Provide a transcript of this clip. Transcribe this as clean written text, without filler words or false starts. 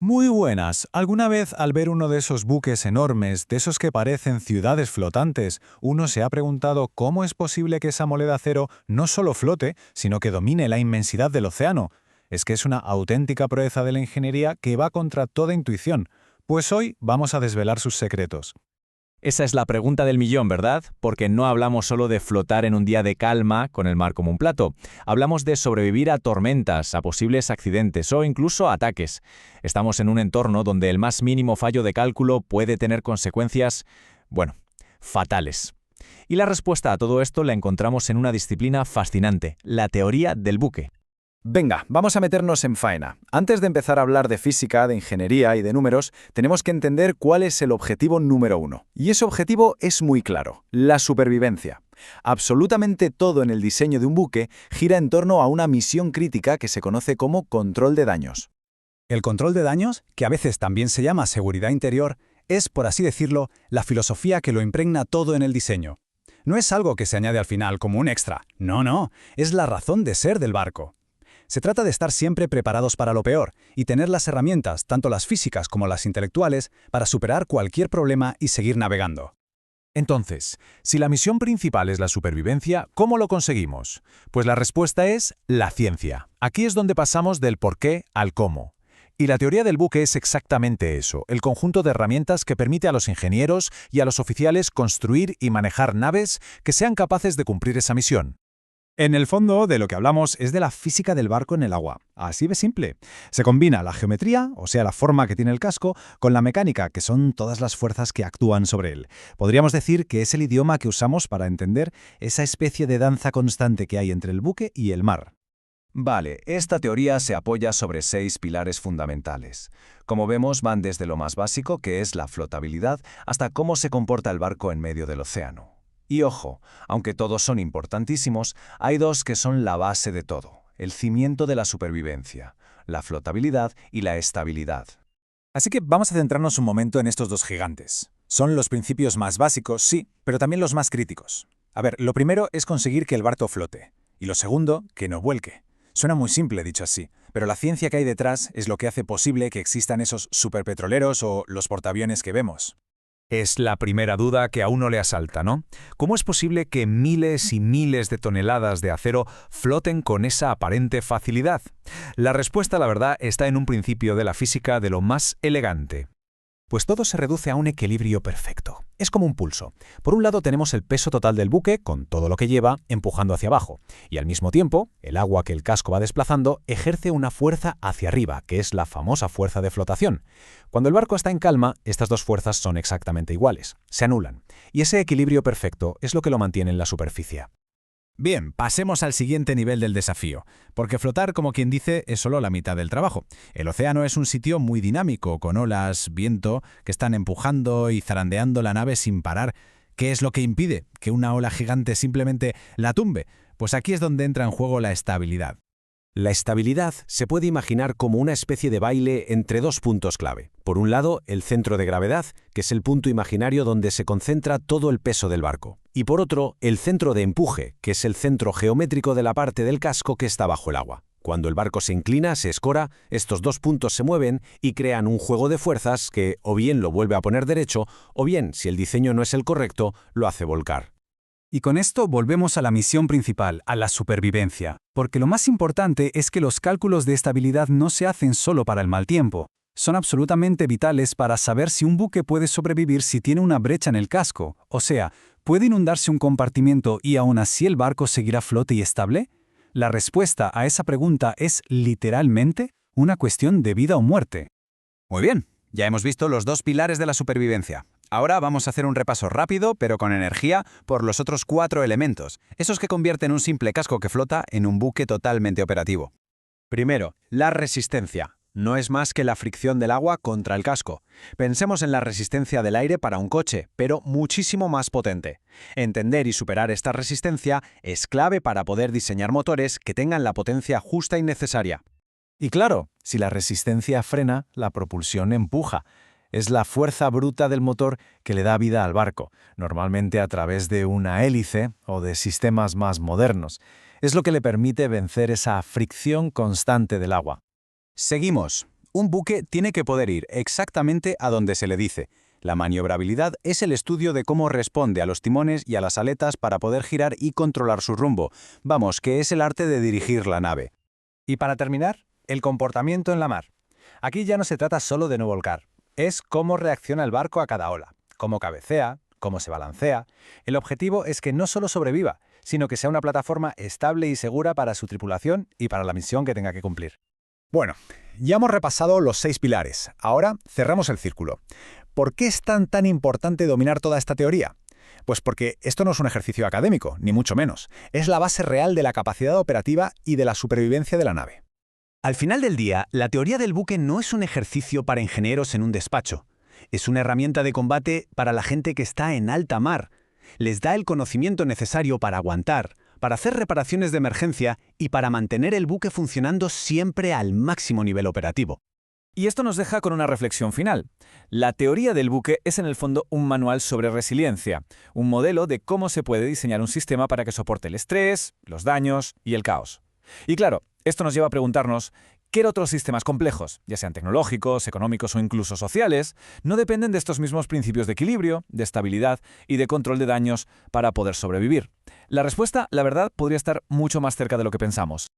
Muy buenas. ¿Alguna vez al ver uno de esos buques enormes, de esos que parecen ciudades flotantes, uno se ha preguntado cómo es posible que esa mole de acero no solo flote, sino que domine la inmensidad del océano? Es que es una auténtica proeza de la ingeniería que va contra toda intuición. Pues hoy vamos a desvelar sus secretos. Esa es la pregunta del millón, ¿verdad? Porque no hablamos solo de flotar en un día de calma con el mar como un plato. Hablamos de sobrevivir a tormentas, a posibles accidentes o incluso a ataques. Estamos en un entorno donde el más mínimo fallo de cálculo puede tener consecuencias, bueno, fatales. Y la respuesta a todo esto la encontramos en una disciplina fascinante, la teoría del buque. Venga, vamos a meternos en faena. Antes de empezar a hablar de física, de ingeniería y de números, tenemos que entender cuál es el objetivo número uno. Y ese objetivo es muy claro, la supervivencia. Absolutamente todo en el diseño de un buque gira en torno a una misión crítica que se conoce como control de daños. El control de daños, que a veces también se llama seguridad interior, es, por así decirlo, la filosofía que lo impregna todo en el diseño. No es algo que se añade al final como un extra. No, es la razón de ser del barco. Se trata de estar siempre preparados para lo peor y tener las herramientas, tanto las físicas como las intelectuales, para superar cualquier problema y seguir navegando. Entonces, si la misión principal es la supervivencia, ¿cómo lo conseguimos? Pues la respuesta es la ciencia. Aquí es donde pasamos del por qué al cómo. Y la teoría del buque es exactamente eso, el conjunto de herramientas que permite a los ingenieros y a los oficiales construir y manejar naves que sean capaces de cumplir esa misión. En el fondo, de lo que hablamos es de la física del barco en el agua. Así de simple. Se combina la geometría, o sea, la forma que tiene el casco, con la mecánica, que son todas las fuerzas que actúan sobre él. Podríamos decir que es el idioma que usamos para entender esa especie de danza constante que hay entre el buque y el mar. Vale, esta teoría se apoya sobre 6 pilares fundamentales. Como vemos, van desde lo más básico, que es la flotabilidad, hasta cómo se comporta el barco en medio del océano. Y ojo, aunque todos son importantísimos, hay dos que son la base de todo, el cimiento de la supervivencia, la flotabilidad y la estabilidad. Así que vamos a centrarnos un momento en estos dos gigantes. Son los principios más básicos, sí, pero también los más críticos. A ver, lo primero es conseguir que el barco flote, y lo segundo, que no vuelque. Suena muy simple dicho así, pero la ciencia que hay detrás es lo que hace posible que existan esos superpetroleros o los portaaviones que vemos. Es la primera duda que a uno le asalta, ¿no? ¿Cómo es posible que miles y miles de toneladas de acero floten con esa aparente facilidad? La respuesta, la verdad, está en un principio de la física de lo más elegante. Pues todo se reduce a un equilibrio perfecto. Es como un pulso. Por un lado tenemos el peso total del buque, con todo lo que lleva, empujando hacia abajo. Y al mismo tiempo, el agua que el casco va desplazando ejerce una fuerza hacia arriba, que es la famosa fuerza de flotación. Cuando el barco está en calma, estas dos fuerzas son exactamente iguales. Se anulan. Y ese equilibrio perfecto es lo que lo mantiene en la superficie. Bien, pasemos al siguiente nivel del desafío, porque flotar, como quien dice, es solo la mitad del trabajo. El océano es un sitio muy dinámico, con olas, viento, que están empujando y zarandeando la nave sin parar. ¿Qué es lo que impide que una ola gigante simplemente la tumbe? Pues aquí es donde entra en juego la estabilidad. La estabilidad se puede imaginar como una especie de baile entre dos puntos clave. Por un lado, el centro de gravedad, que es el punto imaginario donde se concentra todo el peso del barco. Y por otro, el centro de empuje, que es el centro geométrico de la parte del casco que está bajo el agua. Cuando el barco se inclina, se escora, estos dos puntos se mueven y crean un juego de fuerzas que o bien lo vuelve a poner derecho, o bien, si el diseño no es el correcto, lo hace volcar. Y con esto volvemos a la misión principal, a la supervivencia. Porque lo más importante es que los cálculos de estabilidad no se hacen solo para el mal tiempo. Son absolutamente vitales para saber si un buque puede sobrevivir si tiene una brecha en el casco. O sea, ¿puede inundarse un compartimento y aún así el barco seguirá a flote y estable? La respuesta a esa pregunta es literalmente una cuestión de vida o muerte. Muy bien, ya hemos visto los dos pilares de la supervivencia. Ahora vamos a hacer un repaso rápido, pero con energía, por los otros 4 elementos, esos que convierten un simple casco que flota en un buque totalmente operativo. Primero, la resistencia. No es más que la fricción del agua contra el casco. Pensemos en la resistencia del aire para un coche, pero muchísimo más potente. Entender y superar esta resistencia es clave para poder diseñar motores que tengan la potencia justa y necesaria. Y claro, si la resistencia frena, la propulsión empuja. Es la fuerza bruta del motor que le da vida al barco, normalmente a través de una hélice o de sistemas más modernos. Es lo que le permite vencer esa fricción constante del agua. Seguimos. Un buque tiene que poder ir exactamente a donde se le dice. La maniobrabilidad es el estudio de cómo responde a los timones y a las aletas para poder girar y controlar su rumbo. Vamos, que es el arte de dirigir la nave. Y para terminar, el comportamiento en la mar. Aquí ya no se trata solo de no volcar, es cómo reacciona el barco a cada ola, cómo cabecea, cómo se balancea. El objetivo es que no solo sobreviva, sino que sea una plataforma estable y segura para su tripulación y para la misión que tenga que cumplir. Bueno, ya hemos repasado los 6 pilares. Ahora cerramos el círculo. ¿Por qué es tan importante dominar toda esta teoría? Pues porque esto no es un ejercicio académico, ni mucho menos. Es la base real de la capacidad operativa y de la supervivencia de la nave. Al final del día, la teoría del buque no es un ejercicio para ingenieros en un despacho. Es una herramienta de combate para la gente que está en alta mar. Les da el conocimiento necesario para aguantar, para hacer reparaciones de emergencia y para mantener el buque funcionando siempre al máximo nivel operativo. Y esto nos deja con una reflexión final. La teoría del buque es en el fondo un manual sobre resiliencia, un modelo de cómo se puede diseñar un sistema para que soporte el estrés, los daños y el caos. Y claro, esto nos lleva a preguntarnos qué otros sistemas complejos, ya sean tecnológicos, económicos o incluso sociales, no dependen de estos mismos principios de equilibrio, de estabilidad y de control de daños para poder sobrevivir. La respuesta, la verdad, podría estar mucho más cerca de lo que pensamos.